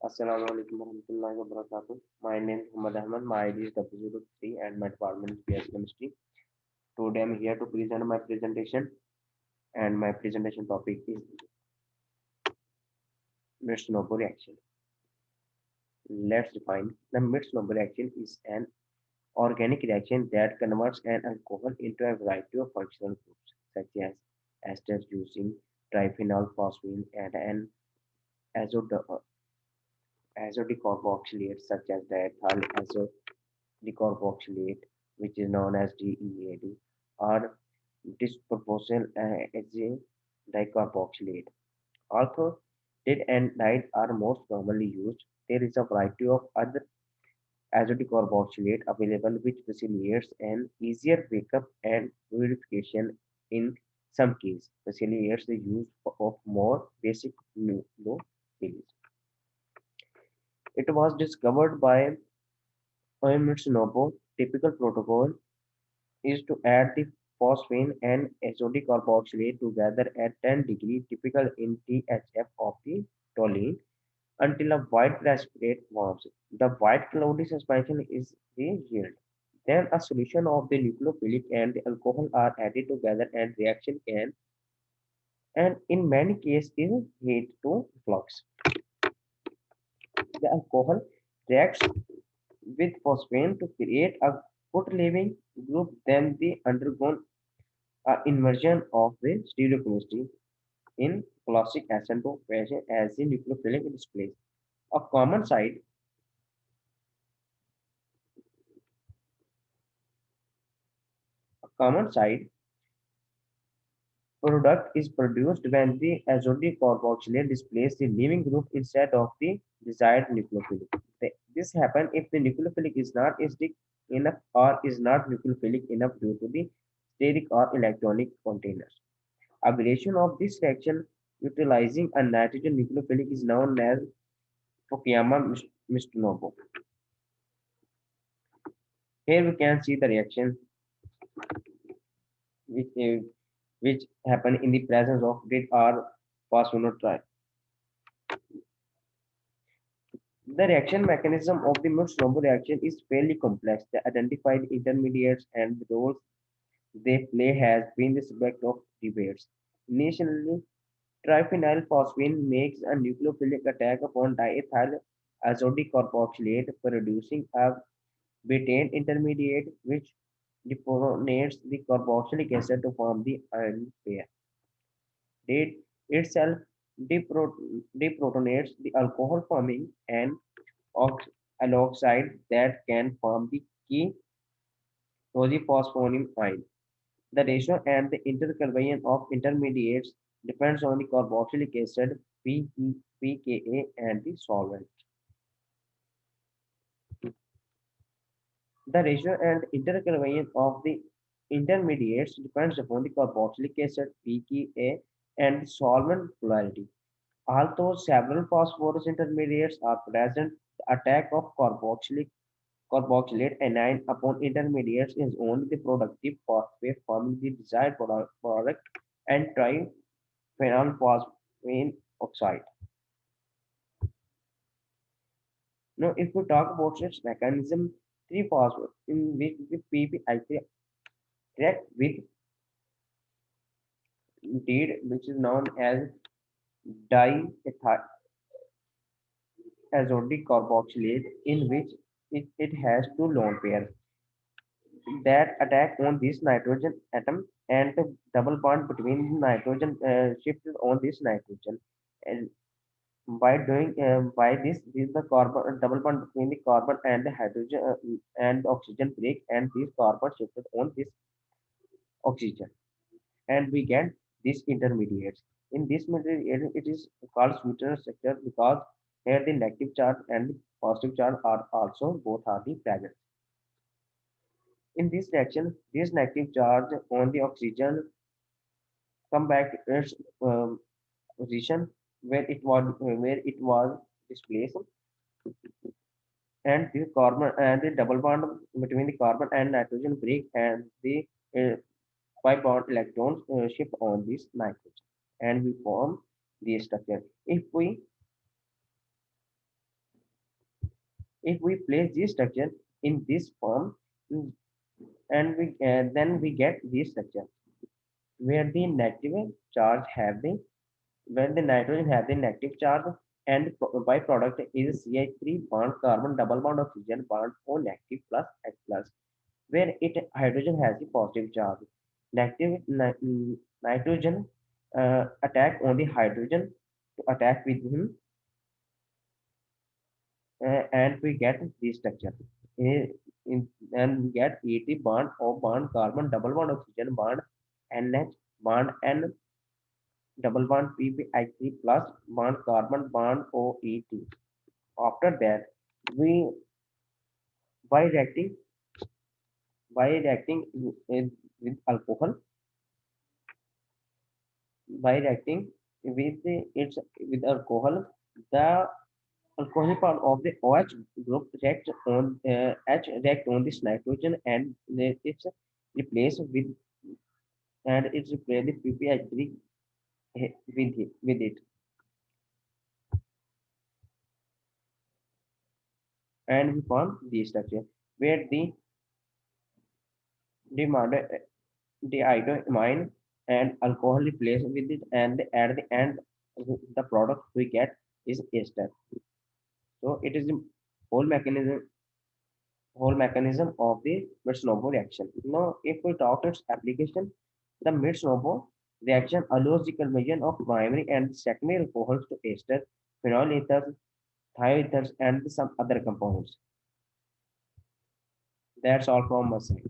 Assalamu alaikum warahmatullahi wabarakatuh. My name is Muhammad Ahmad. My ID is W03 and my department is PS Chemistry. Today I'm here to present my presentation and my presentation topic is Mitsunobu reaction. Let's define the Mitsunobu reaction is an organic reaction that converts an alcohol into a variety of functional groups such as esters using triphenyl phosphine and an azode- azodecarboxylate such as diethyl decarboxylate, which is known as DEAD, or disproportional as a dicarboxylate. Although did and diet are most commonly used, there is a variety of other azodecarboxylate available which facilitates an easier wake-up and purification in some cases, facilitates the use of more basic nucleophiles. It was discovered by Oymitsunobu. Typical protocol is to add the phosphine and azotic carboxylate together at 10 degrees, typical in THF of the toluene, until a white precipitate forms. The white cloudy suspension is the yield. Then a solution of the nucleophilic and the alcohol are added together and reaction can, and in many cases, is heat to flux. The alcohol reacts with phosphine to create a good living group, then the undergone inversion of the stereochemistry in classic acetone fashion as the nucleophilic displays. A common side, a common side product is produced when the azotic carboxylate displays the leaving group instead of the desired nucleophilic. This happens if the nucleophilic is not acidic enough or is not nucleophilic enough due to the steric or electronic containers. Aberration of this reaction utilizing a nitrogen nucleophilic is known as Fukuyama Mitsunobu. Here we can see the reaction which, uh, which happen in the presence of grid or phosphonotri. The reaction mechanism of the Mitsunobu reaction is fairly complex. The identified intermediates and the roles they play has been the subject of debates. Initially, triphenyl phosphine makes a nucleophilic attack upon diethyl azotic carboxylate, producing a betaine intermediate which deprotonates the carboxylic acid to form the ion pair. It itself deprotonates the alcohol forming an alkoxide that can form the key rosy-phosphonene ion. The ratio and the interconversion of intermediates depends on the carboxylic acid pKa and the solvent. The ratio and interconversion of the intermediates depends upon the carboxylic acid pKa and the solvent polarity. Although several phosphorus intermediates are present, the attack of carboxylate anion upon intermediates is only the productive pathway forming the desired product and triphenyl phosphine oxide. Now, if we talk about its mechanism, 3-phosphate in which the PPI react with indeed which is known as diethyl azotic carboxylate in which it has two lone pairs that attack on this nitrogen atom and the double bond between the nitrogen shifted on this nitrogen, and by this the carbon double bond between the carbon and the hydrogen and the oxygen break and this carbon shifted on this oxygen and we get these intermediates. In this material it is called sweetener structure because here the negative charge and the positive charge are also both are the present. In this reaction, this negative charge on the oxygen come back to its position where it was displaced, and the carbon and the double bond between the carbon and nitrogen break, and the uh, pi bond electrons shift on this nitrogen, and we form the structure. If we If we place this structure in this form, and we then we get this structure where the negative charge have the when the nitrogen have the negative charge and byproduct is CH3 bond carbon double bond oxygen bond O negative plus H plus where it hydrogen has the positive charge. Negative nitrogen attack on the hydrogen to attack with him and we get this structure. In, and we get ET bond O bond carbon double bond oxygen bond NH bond N double bond PPI3 plus bond carbon bond OET. After that, we by reacting with alcohol, by reacting with its with alcohol, the alcoholic part of the OH group react on H react on this nitrogen and it's replaced with it's replaced the PPI3 with it and we form the structure where the demand diiodoamine and alcohol replaced with it and at the end the product we get is ester. So it is the whole mechanism whole mechanism of the Mirtsnovo reaction. Now if we talk its application, the Mirtsnovo reaction allows the conversion of primary and secondary alcohols to ester, phenol ethers, thioethers and some other compounds. That's all from my side.